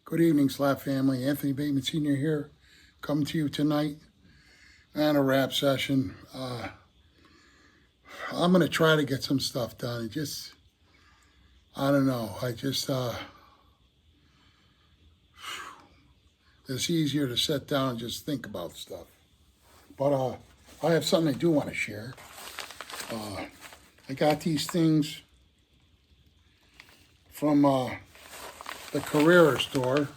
Good evening, Slap family. Anthony Bateman Sr. here, coming to you tonight on a rap session. I'm going to try to get some stuff done. I don't know. It's easier to sit down and just think about stuff. But I have something I do want to share. I got these things from the Carrera store.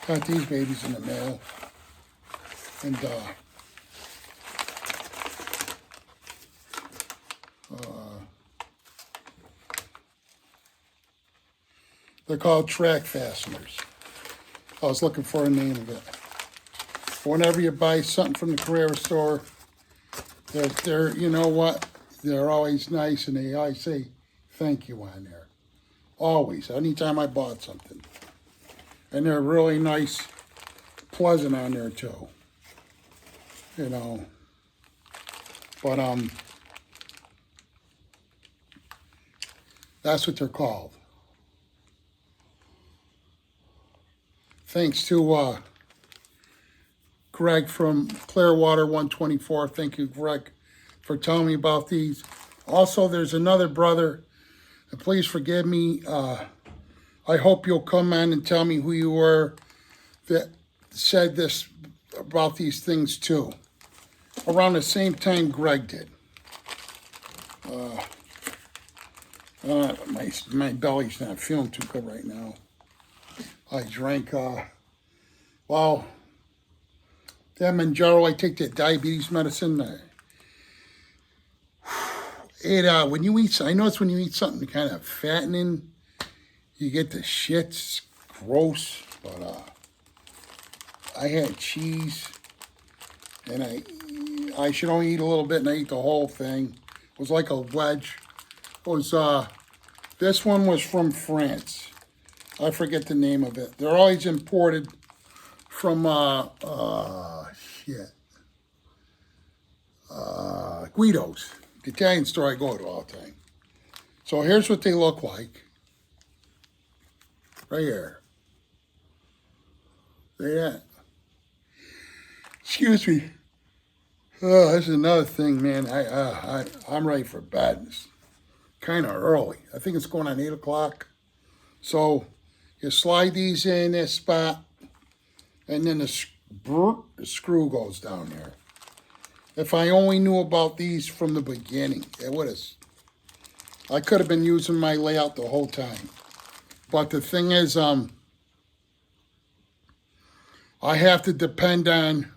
Got these babies in the mail. And they're called track fasteners. I was looking for a name of it. Whenever you buy something from the Carrera store, they're you know what? They're always nice, and they always say thank you on there. Always, anytime I bought something. And they're really nice, pleasant on there too. You know. But that's what they're called. Thanks to Greg from Clearwater 124. Thank you, Greg, for telling me about these. Also, there's another brother, and please forgive me. I hope you'll come on and tell me who you were that said this about these things too. Around the same time Greg did. My belly's not feeling too good right now. I drank, well, that Manjaro, I take that diabetes medicine. When you eat, I know it's when you eat something kind of fattening, you get the shits, gross. But I had cheese, and I should only eat a little bit, and I ate the whole thing. It was like a wedge. It was, this one was from France. I forget the name of it. They're always imported from, Guido's, the Italian store I go to all the time. So here's what they look like. Right here. Yeah. Excuse me. Oh, this is another thing, man. I'm ready for bed. It's kind of early. I think it's going on 8 o'clock. So you slide these in this spot, and then the screw goes down there. If I only knew about these from the beginning, it would have. I could have been using my layout the whole time. But the thing is, I have to depend on,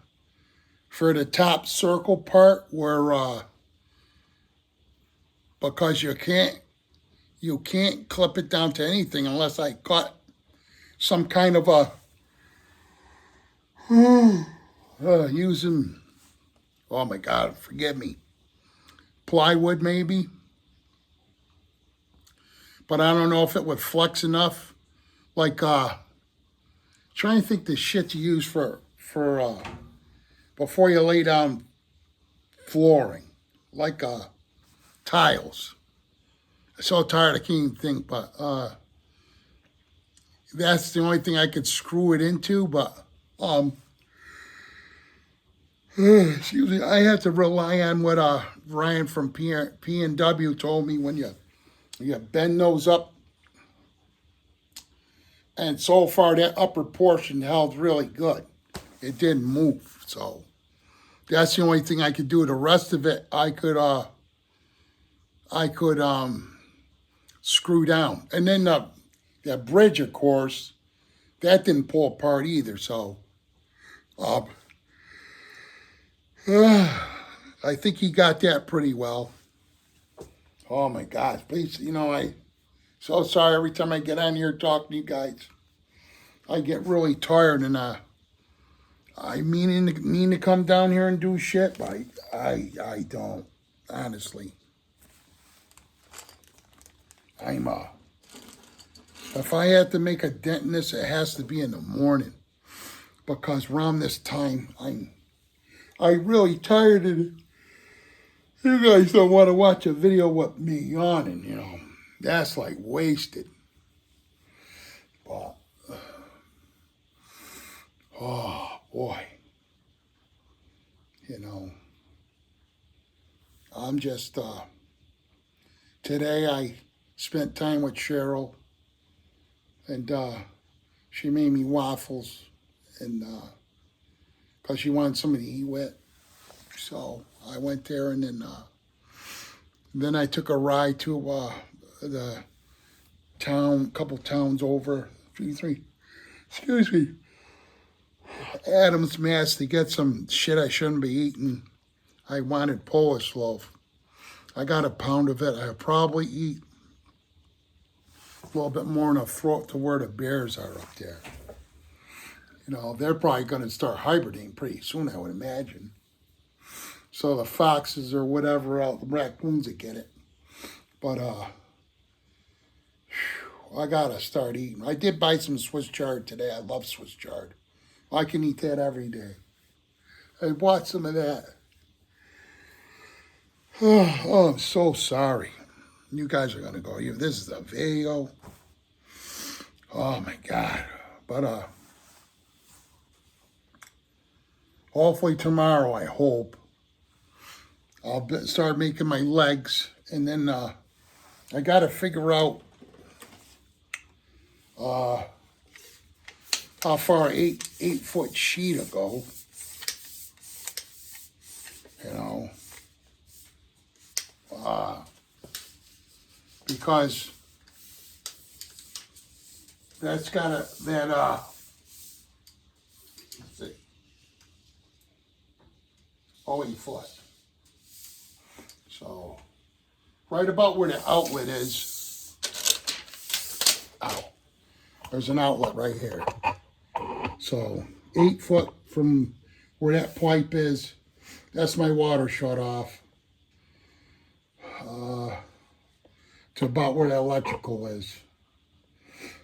for the top circle part, where because you can't clip it down to anything unless I cut some kind of a using, oh my God, forgive me, plywood maybe. But I don't know if it would flex enough. Like, trying to think the shit you use for before you lay down flooring, like tiles. I'm so tired I can't even think, but that's the only thing I could screw it into. But excuse me, I have to rely on what Ryan from P&W told me. When you bend those up, and so far that upper portion held really good. It didn't move, so that's the only thing I could do. The rest of it, I could screw down. And then the bridge, of course, that didn't pull apart either. So I think he got that pretty well. Oh my gosh, please, I so sorry every time I get on here talking to you guys. I get really tired, and I mean to come down here and do shit, but I don't, honestly. If I have to make a dent in this, it has to be in the morning, because around this time I'm really tired, and you guys don't want to watch a video with me yawning, That's like wasted. But, oh boy, you know, I'm just, today I spent time with Cheryl, and she made me waffles, and because she wanted somebody to eat with. So I went there, and then I took a ride to the town, couple towns over, excuse me, Adams, Mass, to get some shit I shouldn't be eating. I wanted Polish loaf. I got a pound of it. I'll probably eat a little bit more in a throat to where the bears are up there. You know, they're probably going to start hibernating pretty soon, I would imagine. So the foxes or whatever else, the raccoons that get it. But I gotta start eating. I did buy some Swiss chard today. I love Swiss chard. I can eat that every day. I bought some of that. Oh, I'm so sorry. You guys are gonna go. This is a video. Oh my God. But hopefully tomorrow, I hope, I'll start making my legs, and then I got to figure out how far an 8 foot sheet will go. You know, because that's got let's see, 8 foot. So, right about where the outlet is, ow, there's an outlet right here. So, 8 foot from where that pipe is, that's my water shut off, to about where the electrical is.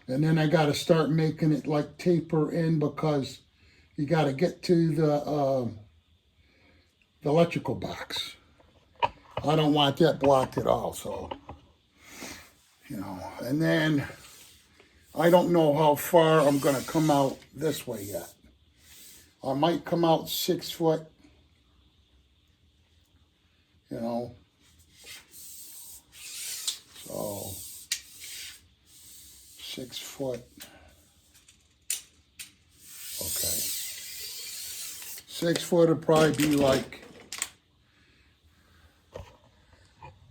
And then I got to start making it like taper in, because you got to get to the electrical box. I don't want that blocked at all, so, you know. And then I don't know how far I'm going to come out this way yet. I might come out 6 foot, you know. So, 6 foot. Okay. 6 foot would probably be like,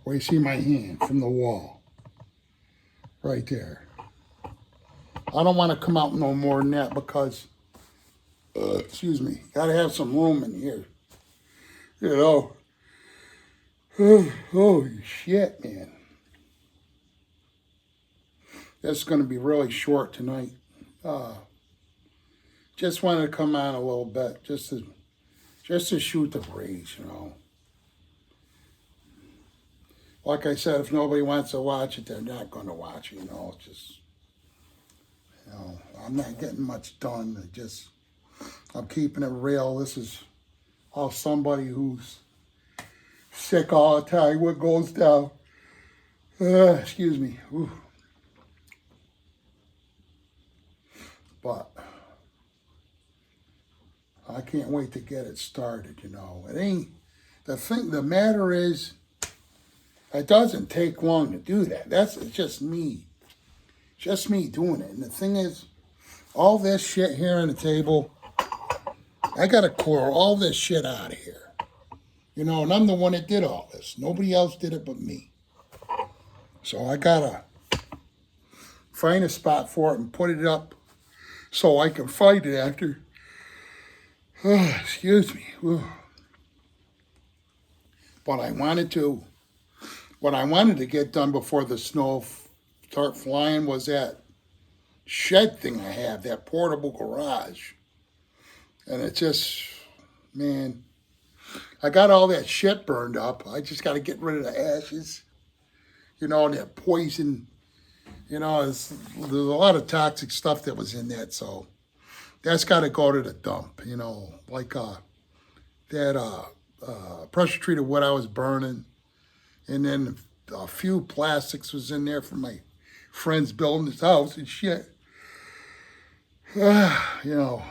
where you see my hand from the wall. Right there. I don't want to come out no more than that, because, excuse me, got to have some room in here. You know. Holy shit, man. That's going to be really short tonight. Just wanted to come on a little bit, just to shoot the breeze, you know. Like I said, if nobody wants to watch it, they're not going to watch it, you know. It's just, you know, I'm not getting much done. I'm keeping it real. This is how somebody who's sick all the time, what goes down. Excuse me. Ooh. But I can't wait to get it started, you know. It ain't, the matter is, it doesn't take long to do that. It's just me. Just me doing it. And the thing is, all this shit here on the table, I got to clear all this shit out of here. You know, and I'm the one that did all this. Nobody else did it but me. So I got to find a spot for it and put it up so I can find it after. Excuse me. But what I wanted to get done before the snow start flying was that shed thing I have, that portable garage. And it just, man, I got all that shit burned up. I just got to get rid of the ashes, you know, and that poison, you know, there's a lot of toxic stuff that was in that. So that's got to go to the dump, you know, like that pressure treated wood I was burning. And then a few plastics was in there for my friends building his house and shit. You know,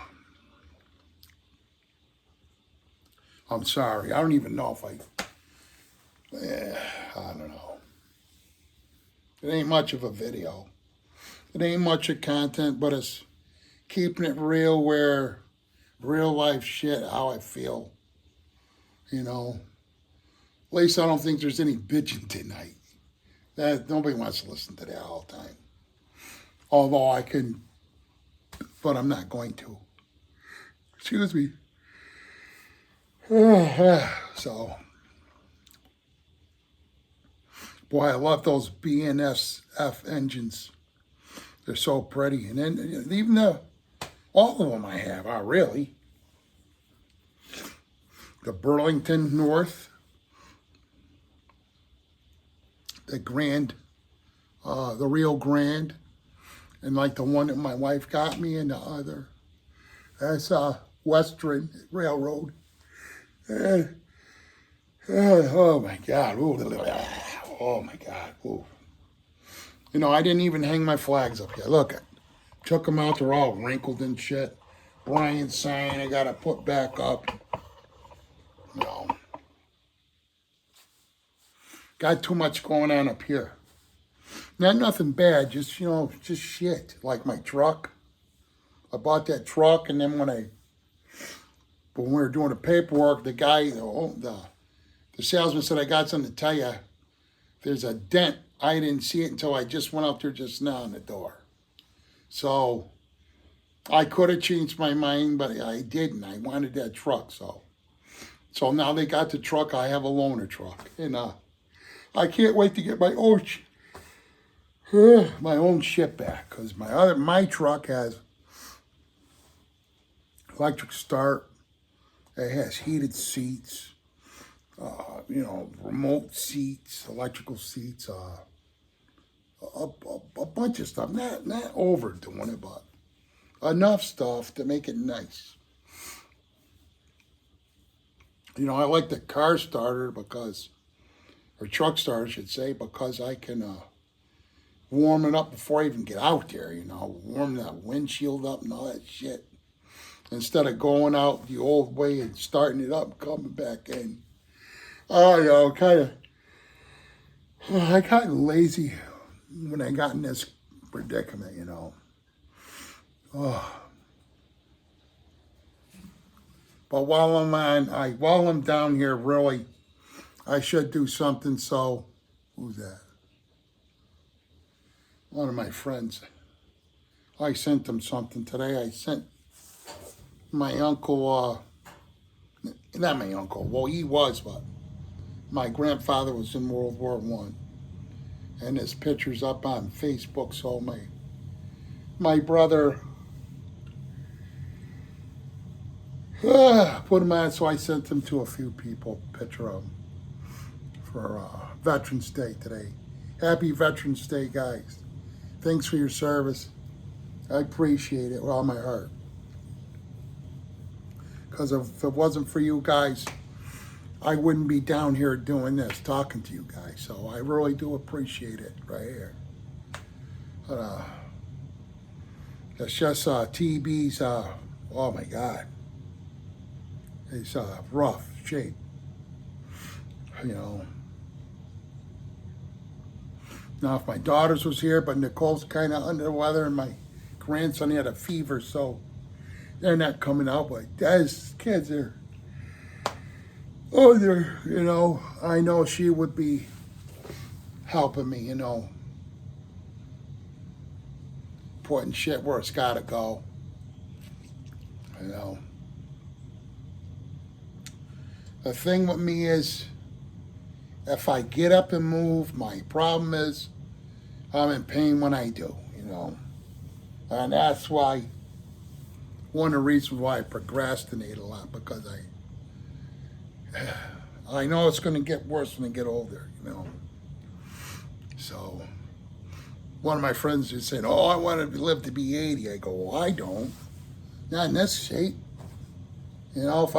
I'm sorry. I don't even know if I don't know. It ain't much of a video. It ain't much of content, but it's keeping it real where real life shit, how I feel. You know, at least I don't think there's any bitching tonight. That nobody wants to listen to that all the time. Although I can, but I'm not going to. Excuse me. So, boy, I love those BNSF engines. They're so pretty. And then even all of them I have are really. The Burlington North, the Grand, the Rio Grande, and like the one that my wife got me, and the other, that's Western Railroad. And, oh my God, oh my God. Ooh. You know, I didn't even hang my flags up yet. Look, I took them out, they're all wrinkled and shit. Brian's saying I gotta put back up. No. Got too much going on up here. Not nothing bad, just, you know, just shit. Like my truck. I bought that truck, and then when we were doing the paperwork, the guy, the salesman said, I got something to tell you. There's a dent. I didn't see it until I just went out there just now in the door. So I could have changed my mind, but I didn't. I wanted that truck, so now they got the truck. I have a loaner truck, and I can't wait to get my own shit back, because my truck has electric start. It has heated seats, you know, remote seats, electrical seats, a bunch of stuff. Not overdoing it, but enough stuff to make it nice. You know, I like the car starter or truck starter, I should say, because I can warm it up before I even get out there, you know, warm that windshield up and all that shit. Instead of going out the old way and starting it up, coming back in. Oh, you know, I got lazy when I got in this predicament, you know. Oh. But while I'm down here, really, I should do something. So, who's that? One of my friends. I sent him something today. I sent my uncle, not my uncle, well, he was, but my grandfather was in World War I. And his picture's up on Facebook, so my brother put him on, so I sent him to a few people, picture of him, for Veterans Day today. Happy Veterans Day, guys. Thanks for your service. I appreciate it with all my heart. Because if it wasn't for you guys, I wouldn't be down here doing this, talking to you guys. So I really do appreciate it right here. But it's just TB's, oh my God. It's rough shape, you know. Now, if my daughters was here, but Nicole's kind of under the weather, and my grandson had a fever, so they're not coming out. But those kids are, they're, you know, I know she would be helping me, you know, putting shit where it's got to go, you know. The thing with me is, if I get up and move, my problem is I'm in pain when I do, you know. And that's why, one of the reasons why I procrastinate a lot, because I know it's going to get worse when I get older, you know. So, one of my friends just said, oh, I want to live to be 80. I go, well, I don't. Not in this shape. You know, of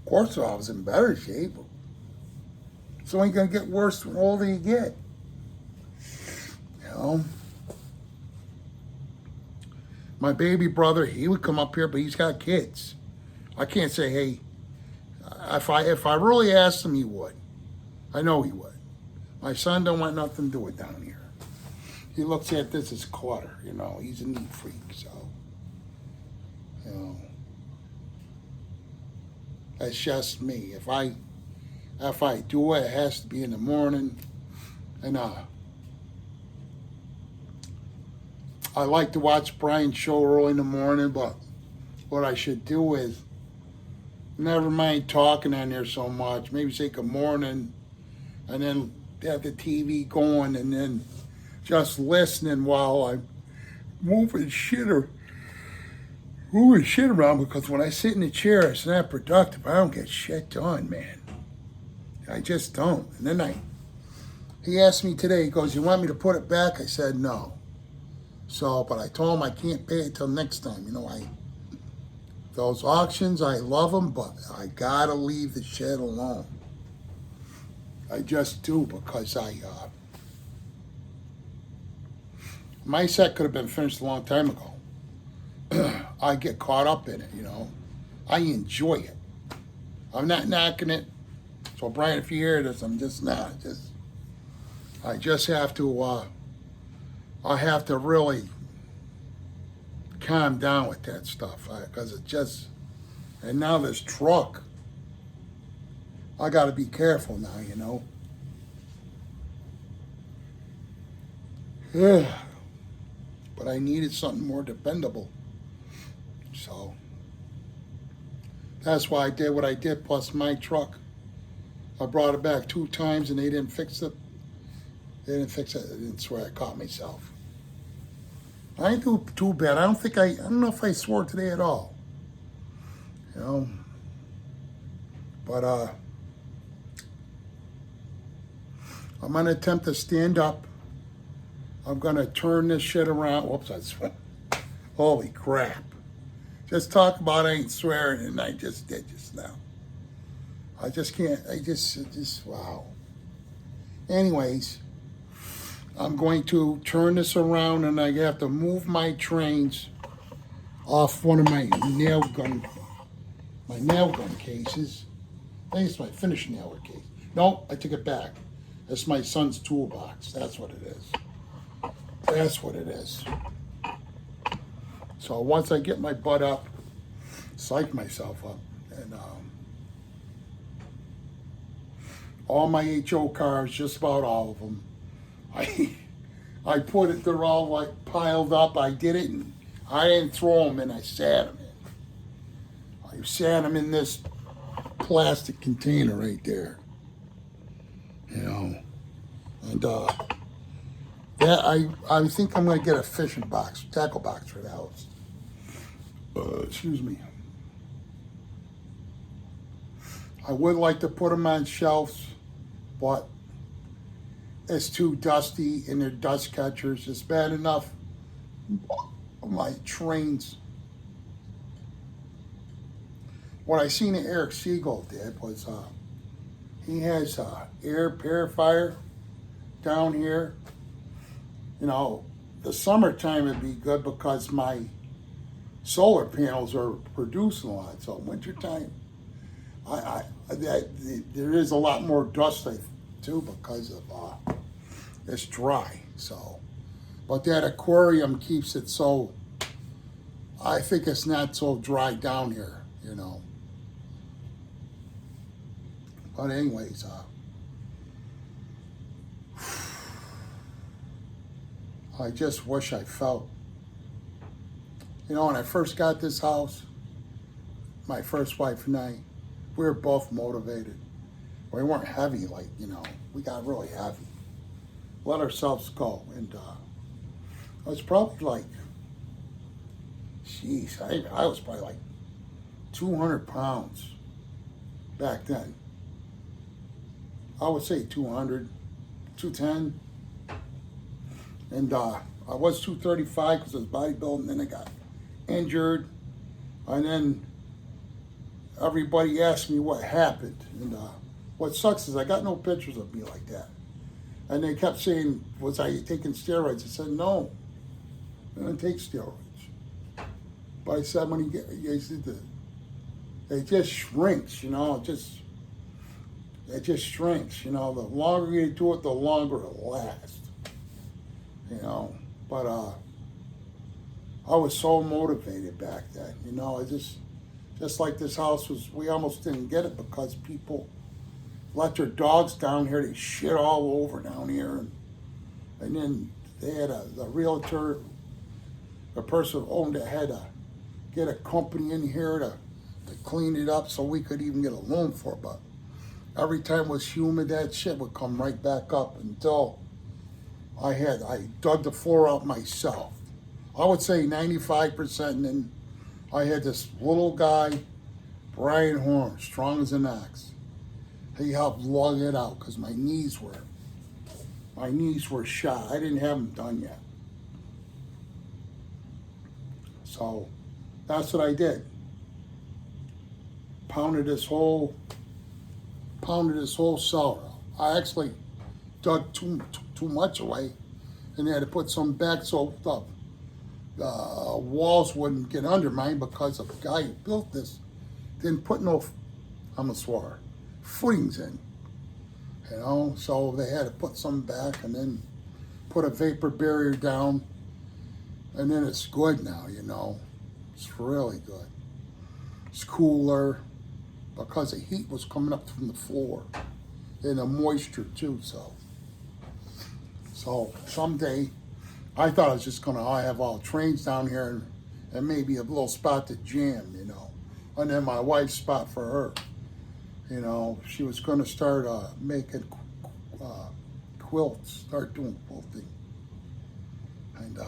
course, if I was in better shape, It's only going to get worse the older you get. You know? My baby brother, he would come up here, but he's got kids. I can't say, hey, if I really asked him, he would. I know he would. My son don't want nothing to do with down here. He looks at this as clutter, you know. He's a neat freak, so, you know. That's just me. If I do it, it has to be in the morning. And I like to watch Brian's show early in the morning, but what I should do is never mind talking on there so much. Maybe say good morning, and then have the TV going, and then just listening while I'm moving shit around, because when I sit in the chair, it's not productive. I don't get shit done, man. I just don't. And then he asked me today, he goes, you want me to put it back? I said no. So, but I told him I can't pay it till next time. You know, those auctions, I love them, but I gotta leave the shit alone. I just do, because my set could have been finished a long time ago. I get caught up in it, you know. I enjoy it. I'm not knocking it. So Brian, if you hear this, I'm just not. I just have to. I have to really calm down with that stuff, because it just. And now this truck, I got to be careful now, you know. Yeah. But I needed something more dependable. So that's why I did what I did. Plus my truck, I brought it back 2 times and they didn't fix it. They didn't fix it. I didn't swear. I caught myself. I ain't do too bad. I don't know if I swore today at all. You know. But I'm gonna attempt to stand up. I'm gonna turn this shit around. Whoops, I swore. Holy crap. Just talk about I ain't swearing, and I just did just now. I just can't, wow. Anyways, I'm going to turn this around, and I have to move my trains off one of my nail gun cases. I think it's my finish nailer case. No, I took it back. It's my son's toolbox. That's what it is. That's what it is. So once I get my butt up, psych myself up, and all my HO cars, just about all of them, I put it, they're all like piled up. I did it, and I didn't throw them in, I sat them in. I sat them in this plastic container right there, you know, and that I think I'm gonna get a fishing box, tackle box for the house. Excuse me. I would like to put them on shelves, but it's too dusty and they're dust catchers. It's bad enough my trains. What I seen that Eric Siegel did was he has air purifier down here. You know, the summertime would be good because my solar panels are producing a lot. So wintertime, there is a lot more dust too because of it's dry. So, but that aquarium keeps it so. I think it's not so dry down here, you know. But anyways, I just wish I felt. You know, when I first got this house, my first wife and I, we were both motivated. We weren't heavy, like, you know, we got really heavy. Let ourselves go. And I was probably like, jeez, I was probably like 200 pounds back then. I would say 200, 210. And I was 235 because I was bodybuilding, and then I got injured, and then everybody asked me what happened, and What sucks is I got no pictures of me like that. And they kept saying, was I taking steroids? I said, no, I don't take steroids. But I said, when it just shrinks, it just shrinks, The longer you do it, the longer it lasts, But I was so motivated back then, I just like this house we almost didn't get it because people let their dogs down here. They shit all over down here. And then they had the realtor, the person who owned it had to get a company in here to clean it up so we could even get a loan for it. But every time it was humid, that shit would come right back up until I dug the floor out myself. I would say 95%, and then I had this little guy, Brian Horn, strong as an ox. He helped lug it out because my knees were shot. I didn't have them done yet. So that's what I did. Pounded this whole cellar out. I actually dug too much away and had to put some back so the walls wouldn't get under mine because the guy who built this didn't put no, I'm a swear, footings in, so they had to put some back and then put a vapor barrier down, and then it's good now, it's really good. It's cooler because the heat was coming up from the floor and the moisture too, so someday I thought I was just gonna have all trains down here and maybe a little spot to jam, and then my wife's spot for her. She was gonna start making quilts, start doing quilting. And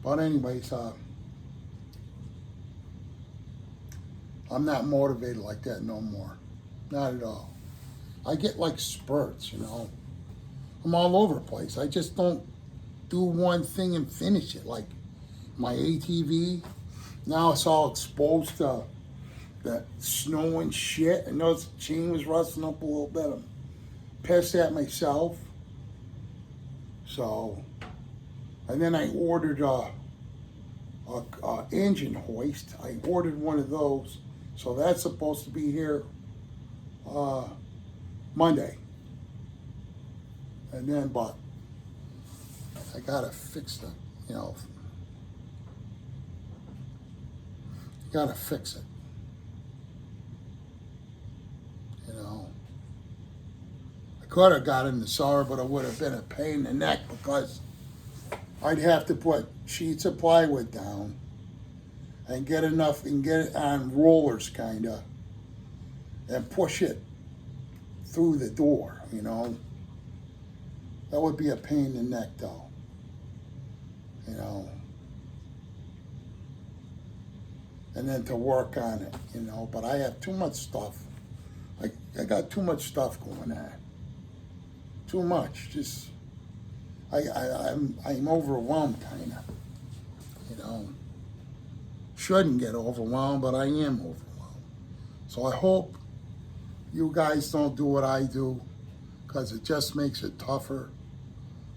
but anyways, I'm not motivated like that no more. Not at all. I get like spurts, I'm all over the place. I just don't do one thing and finish it. Like my ATV, now it's all exposed to that snow and shit. I noticed the chain was rusting up a little bit. I'm pissed at myself. So, and then I ordered a engine hoist. I ordered one of those. So that's supposed to be here Monday. And then, but I gotta fix them, gotta fix it. I could have got in the cellar, but it would have been a pain in the neck because I'd have to put sheets of plywood down and get it on rollers kinda and push it through the door, That would be a pain in the neck though, And then to work on it, but I have too much stuff. I got too much stuff going on. Too much. Just I'm overwhelmed kinda. Shouldn't get overwhelmed, but I am overwhelmed. So I hope you guys don't do what I do, because it just makes it tougher,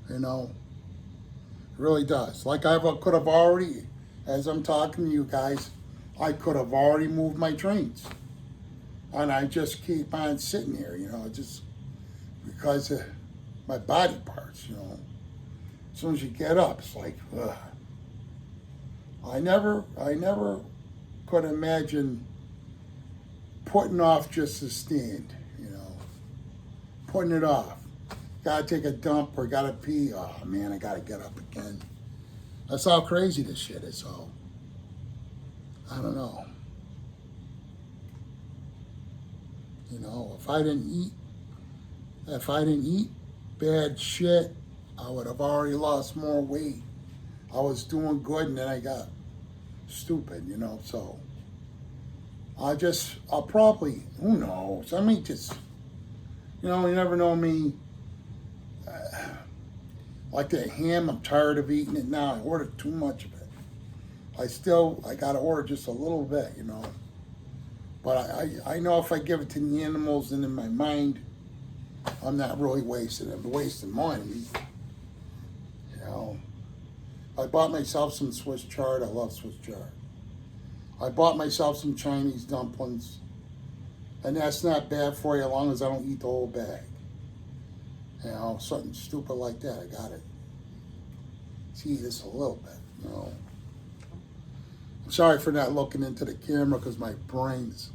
It really does. Like I could have already, as I'm talking to you guys, I could have already moved my trains. And I just keep on sitting here, just because of my body parts, As soon as you get up, it's like, ugh. I never could imagine putting off just to stand, putting it off. Gotta take a dump or gotta pee. Oh man, I gotta get up again. That's how crazy this shit is. So I don't know. If I didn't eat bad shit, I would have already lost more weight. I was doing good and then I got stupid, so I'll probably, who knows? I mean, just, you never know me. Like that ham, I'm tired of eating it now. I ordered too much of it. I gotta order just a little bit, But I know if I give it to the animals and in my mind, I'm not really wasting it. I'm wasting money. You know, I bought myself some Swiss chard. I love Swiss chard. I bought myself some Chinese dumplings. And that's not bad for you as long as I don't eat the whole bag. You know, something stupid like that. I got it. See this a little bit, you know. I'm sorry for not looking into the camera because my brain's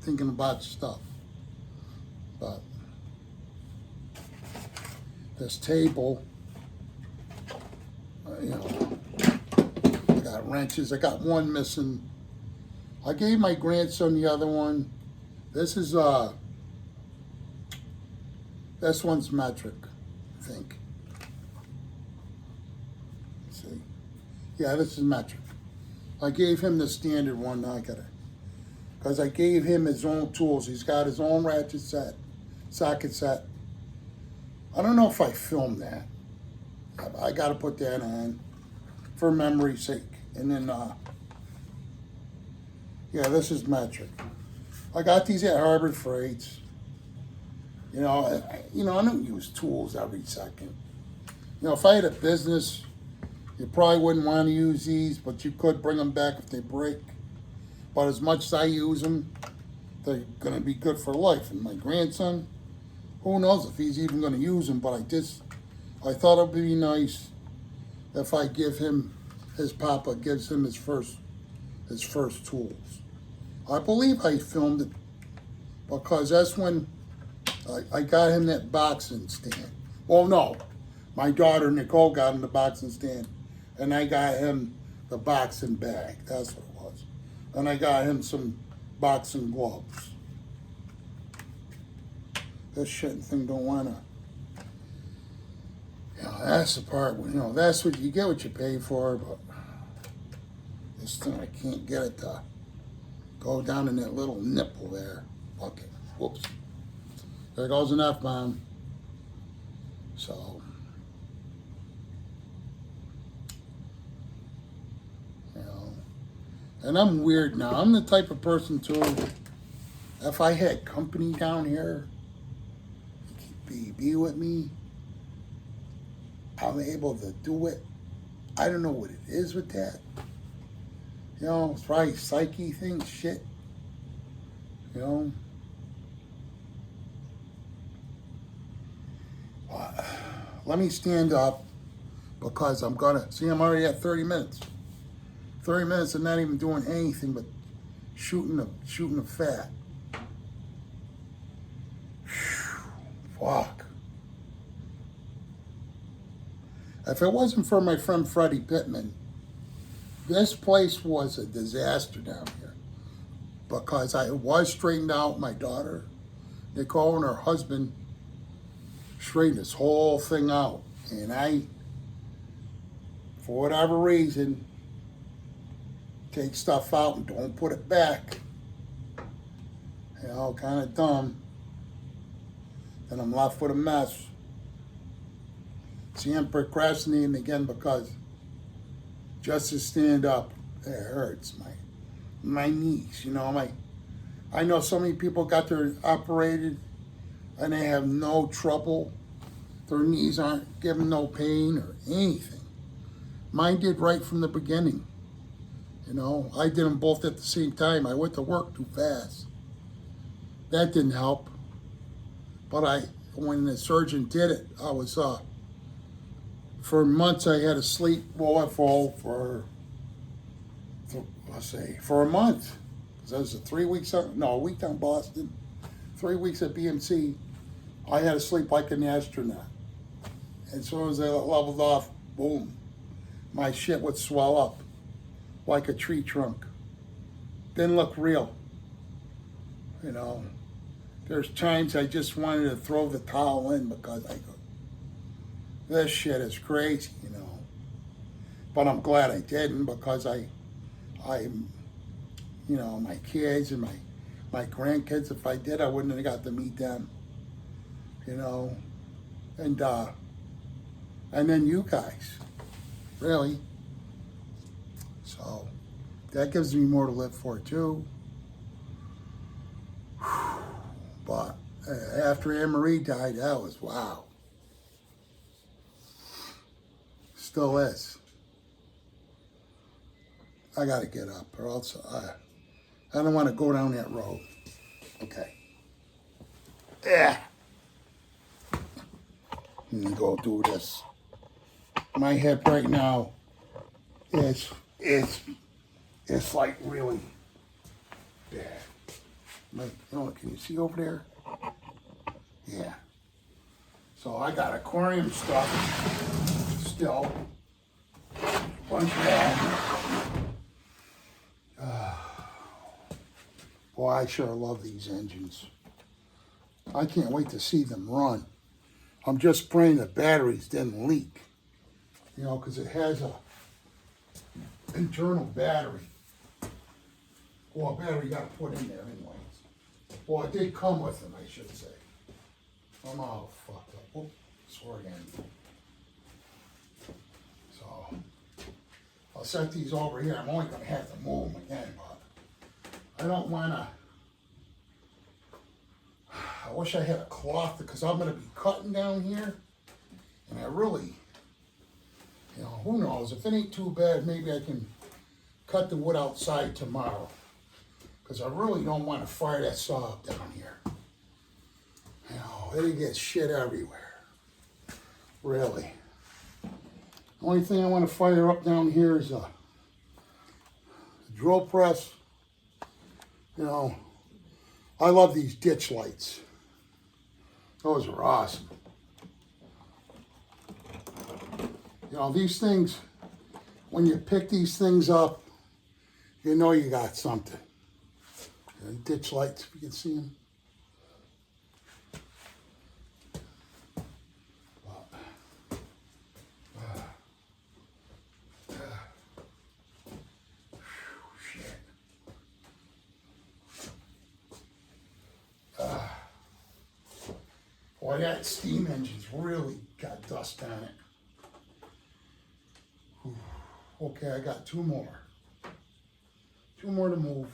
thinking about stuff. But this table, you know, I got wrenches. I got one missing. I gave my grandson the other one. This is this one's metric, I think. Let's see. Yeah, this is metric. I gave him the standard one. Now I got it. Because I gave him his own tools. He's got his own ratchet set, socket set. I don't know if I filmed that. I got to put that on for memory's sake. And then, yeah, this is metric. I got these at Harbor Freights. You know, I don't use tools every second. You know, if I had a business, you probably wouldn't want to use these, but you could bring them back if they break. But as much as I use them, they're going to be good for life. And my grandson, who knows if he's even going to use them, but I thought it would be nice if I give him, his papa gives him his first tools. I believe I filmed it because that's when I got him that boxing stand. Well, no, my daughter Nicole got him the boxing stand, and I got him the boxing bag. That's what it was. And I got him some boxing gloves. This shit thing don't wanna. You know, that's the part. You know, that's what you get, what you pay for. But this thing, I can't get it to go down in that little nipple there. Okay, whoops. There goes an F-bomb. So, you know, and I'm weird now. I'm the type of person too, if I had company down here, be with me, I'm able to do it. I don't know what it is with that. You know, it's probably psyche thing, shit. You know. Let me stand up because I'm gonna, see, I'm already at 30 minutes. 30 minutes of not even doing anything but shooting the fat. Fuck. If it wasn't for my friend Freddie Pittman, this place was a disaster down here because I was straightened out. My daughter, Nicole, and her husband straightened this whole thing out. And I, for whatever reason, take stuff out and don't put it back. You know, kind of dumb. Then I'm left with a mess. See, I'm procrastinating again because just to stand up, it hurts my knees. You know, I know so many people got their operated and they have no trouble. Their knees aren't giving no pain or anything. Mine did right from the beginning. You know, I did them both at the same time. I went to work too fast. That didn't help. But when the surgeon did it, I was, for months I had to sleep WFO for a month. Because I was a week down Boston, 3 weeks at BMC. I had to sleep like an astronaut. As soon as I leveled off, boom, my shit would swell up like a tree trunk. Didn't look real. You know, there's times I just wanted to throw the towel in because I go, this shit is crazy, you know. But I'm glad I didn't because I, you know, my kids and my grandkids, if I did, I wouldn't have got to meet them, you know. And then you guys, really. So that gives me more to live for too. but after Anne Marie died, that was wow. Still is. I gotta get up, or else I don't want to go down that road. Okay. Yeah. Let me go do this. My hip right now is it's like really bad. Can you see over there? Yeah. So I got aquarium stuff still. Bunch of that. Boy, I sure love these engines. I can't wait to see them run. I'm just praying the batteries didn't leak. You know, because it has a internal battery. Well, a battery got to put in there anyways. Well, it did come with them, I should say. I'm all fucked up. Oh, swear again. So, I'll set these over here. I'm only going to have to move them again, but I don't want to. I wish I had a cloth because I'm going to be cutting down here. And I really, you know, who knows? If it ain't too bad, maybe I can cut the wood outside tomorrow. Because I really don't want to fire that saw up down here. You know, it'll get shit everywhere. Really. The only thing I want to fire up down here is a drill press. You know, I love these ditch lights. Those are awesome. You know, these things, when you pick these things up, you know you got something. Ditch lights, if you can see them. Boy, that steam engine's really got dust on it. Whew. Okay, I got two more. Two more to move.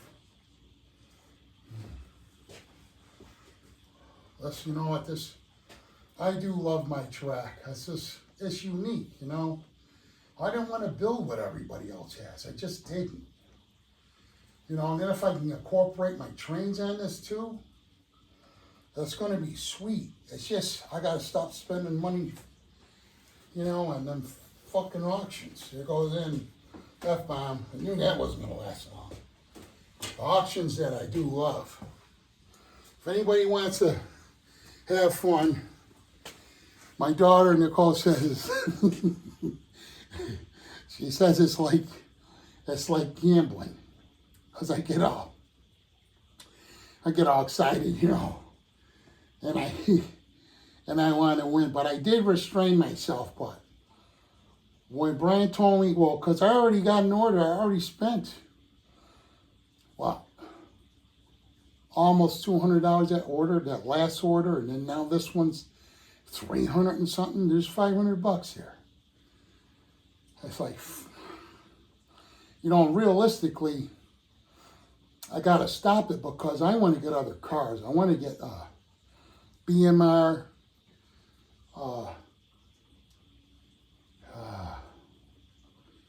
Let's, you know what, this, I do love my track. It's unique, you know. I didn't want to build what everybody else has. I just didn't. You know, and then if I can incorporate my trains on this too, that's going to be sweet. It's just, I got to stop spending money, you know, on them fucking auctions. There goes in F-bomb. I knew that wasn't going to last long. The auctions that I do love. If anybody wants to have fun, my daughter Nicole says, she says it's like gambling. Because I get all excited, you know. And I want to win, but I did restrain myself. But when Brian told me, well, because I already got an order, I already spent, what, almost $200 that order, that last order, and then now this one's 300 and something. There's 500 bucks here. It's like, you know, realistically, I got to stop it because I want to get other cars. I want to get BMR,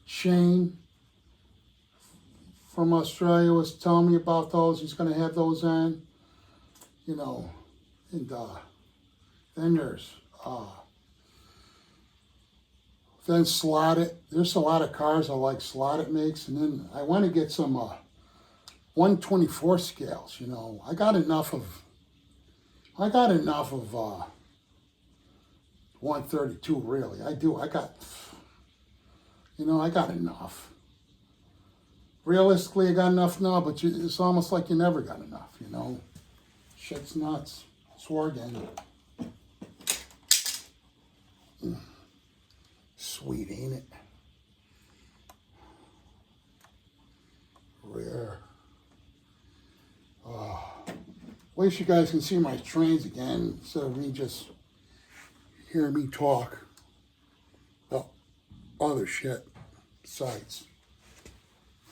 Shane from Australia was telling me about those. He's going to have those on, you know, and then there's then Slotted. There's a lot of cars I like Slotted makes, and then I want to get some 124 scales. You know, I got enough of 132 really. I do. I got enough. Realistically, I got enough now, but it's almost like you never got enough, you know. Shit's nuts. Swore again. Sweet, ain't it? Rare. At least you guys can see my trains again instead of me just hearing me talk about other shit besides.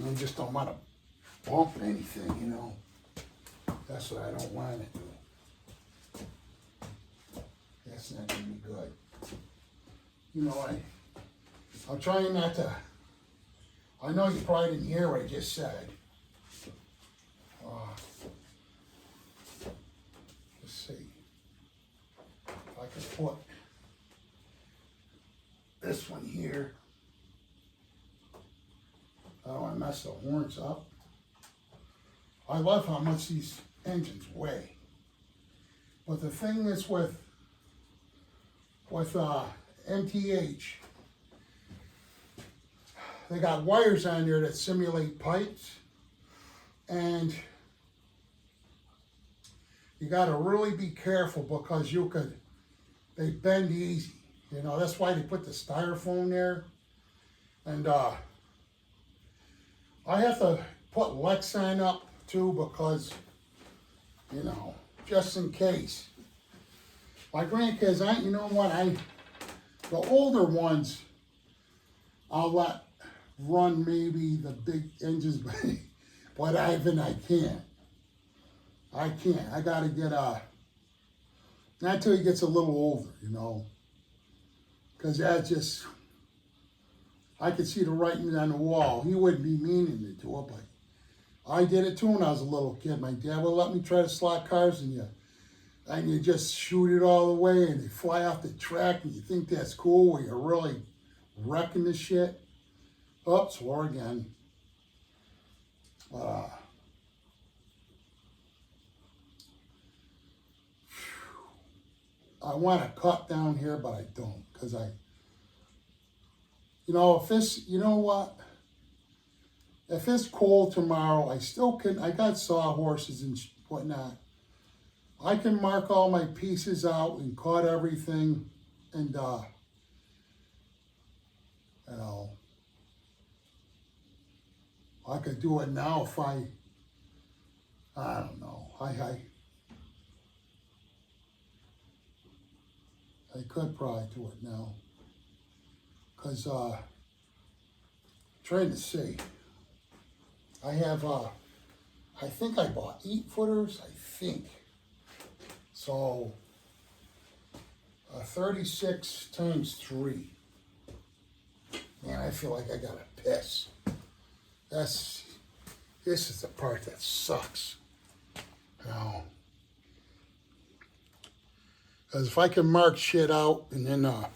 I just don't want to bump anything, you know. That's what I don't want to do. that's not gonna be good. You know, I'm trying not to, I know you probably didn't hear what I just said. Let's see. If I could put this one here. I don't want to mess the horns up. I love how much these engines weigh. But the thing is with MTH, they got wires on there that simulate pipes, and you got to really be careful because they bend easy. You know, that's why they put the styrofoam there. And I have to put Lexan up too because, you know, just in case. My grandkids, you know what, the older ones, I'll let run maybe the big engines, but I can't. I gotta get not until he gets a little older, you know. Because that just, I could see the writing on the wall. He wouldn't be meaning to do it, but I did it too when I was a little kid. My dad would let me try to slot cars, and you just shoot it all the way, and they fly off the track, and you think that's cool when you're really wrecking the shit. Oops, swore again. I want to cut down here, but I don't, because you know, you know what? If it's cold tomorrow, I still can, I got sawhorses and whatnot. I can mark all my pieces out and cut everything, and, you know, I could do it now if I don't know, I could probably do it now, because, trying to see, I have, I think I bought 8-footers, I think. So, 36 times 3. Man, I feel like I gotta piss. This is the part that sucks. You know. Because if I can mark shit out and then, let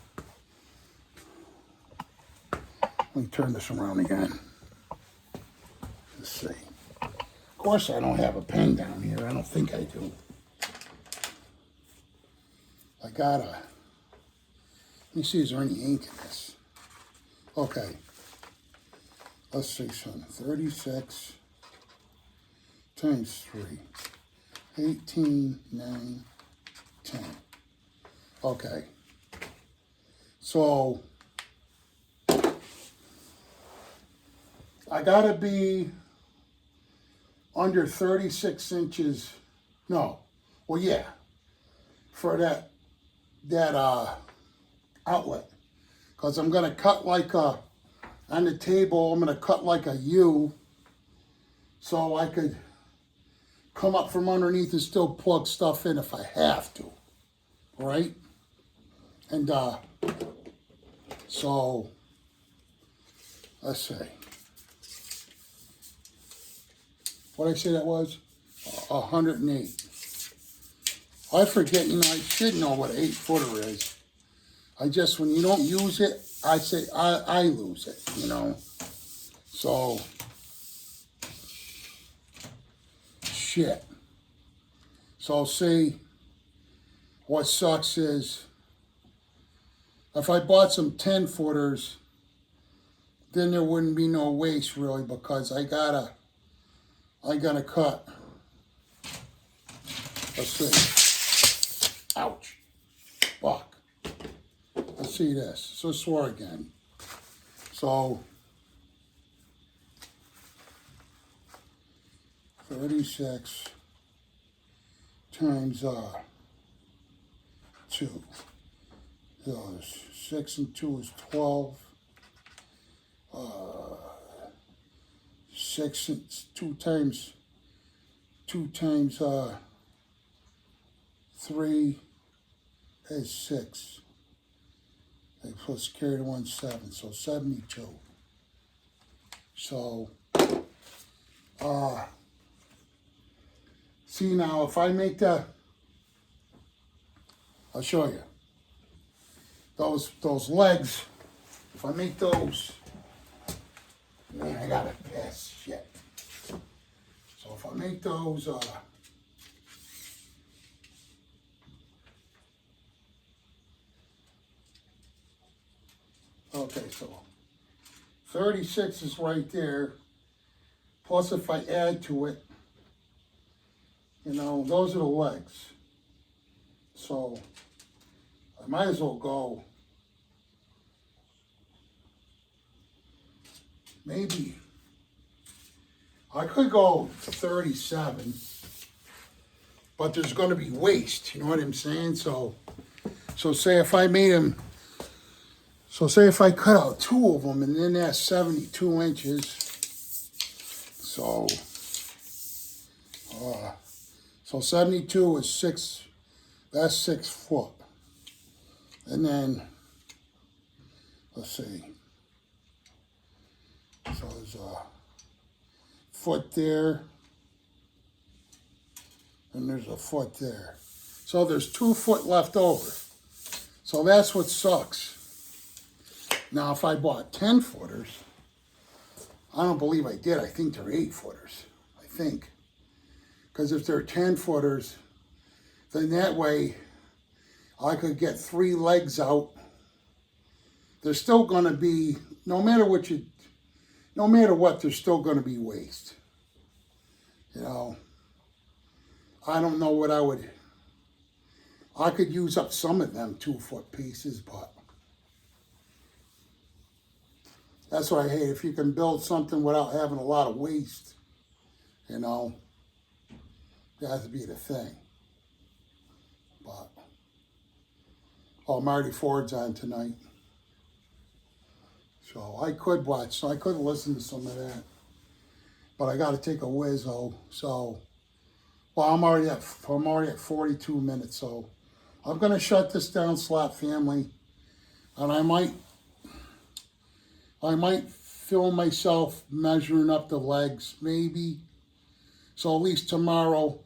me turn this around again. Let's see. Of course I don't have a pen down here. I don't think I do. Let me see, is there any ink in this? Okay. Let's see, son. 36 times 3. 18, 9, 10. Okay. So, I gotta be under 36 inches. No. Well, yeah. For that outlet. Because I'm gonna cut like on the table, I'm gonna cut like a U, so I could come up from underneath and still plug stuff in if I have to, right? And so let's see, what did I say that was? 108. I forget, you know, I should know what an 8-footer is. I just, when you don't use it, I say I lose it, you know. So, shit. So see, what sucks is, if I bought some 10-footers, then there wouldn't be no waste really, because I gotta cut. Let's see. Ouch. Fuck. Let's see this. So swear again. So 36 times 2. So 6 and 2 is 12. 6 and 2 times 3 is 6. They plus carry the 1 7, so 72. So, see now, if I make I'll show you. Those legs, if I make those, man, I gotta piss, shit. So if I make those, okay, so 36 is right there. Plus if I add to it, you know, those are the legs. So I might as well go, maybe, I could go 37, but there's gonna be waste, you know what I'm saying? So say if I made them, so say if I cut out 2 of them, and then that's 72 inches. So 72 is 6, that's 6 foot. And then, let's see. So there's a foot there, and there's a foot there. So there's 2 foot left over. So that's what sucks. Now, if I bought 10 footers, I don't believe I did. I think they're 8 footers. I think. Because if they're 10 footers, then that way I could get 3 legs out. There's still going to be, no matter what, there's still going to be waste. You know, I don't know what I could use up some of them 2 foot pieces, but that's what I hate. If you can build something without having a lot of waste, you know, that has to be the thing. But, oh, Marty Ford's on tonight. So I could listen to some of that. But I got to take a whiz, though. So, well, I'm already at 42 minutes. So I'm going to shut this down, Slap Family. And I might film myself measuring up the legs, maybe. So at least tomorrow,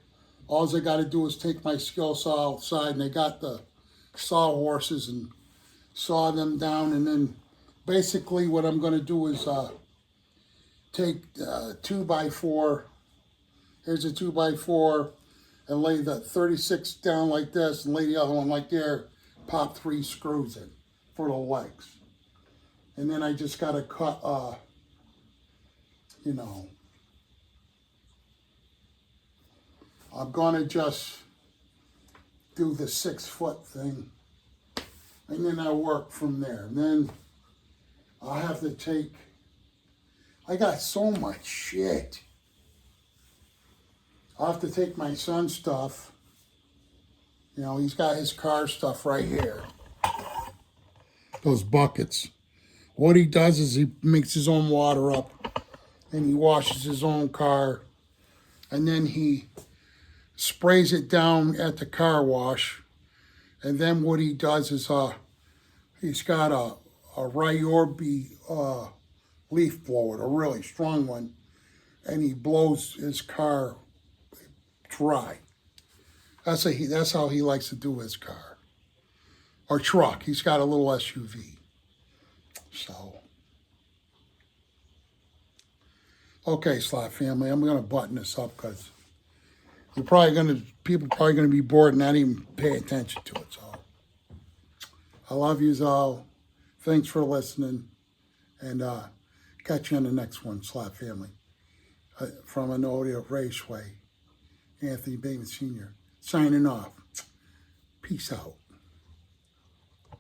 all I got to do is take my skill saw outside, and I got the saw horses, and saw them down. And then basically what I'm going to do is take 2x4. Here's a 2x4, and lay the 36 down like this, and lay the other one like there. Pop 3 screws in for the legs. And then I just got to cut, you know, I'm going to just do the 6 foot thing. And then I work from there. And then I'll have to take, I got so much shit. I'll have to take my son's stuff. You know, he's got his car stuff right here. Those buckets. What he does is he makes his own water up, and he washes his own car, and then he sprays it down at the car wash. And then what he does is he's got a Ryobi leaf blower, a really strong one, and he blows his car dry. That's how he likes to do his car. Or truck. He's got a little SUV. So, okay, Slap Family, I'm going to button this up because people probably going to be bored and not even pay attention to it. So, I love yous all. Thanks for listening, and catch you on the next one, Slap Family. From Anodia Raceway, Anthony Bateman Sr. signing off. Peace out.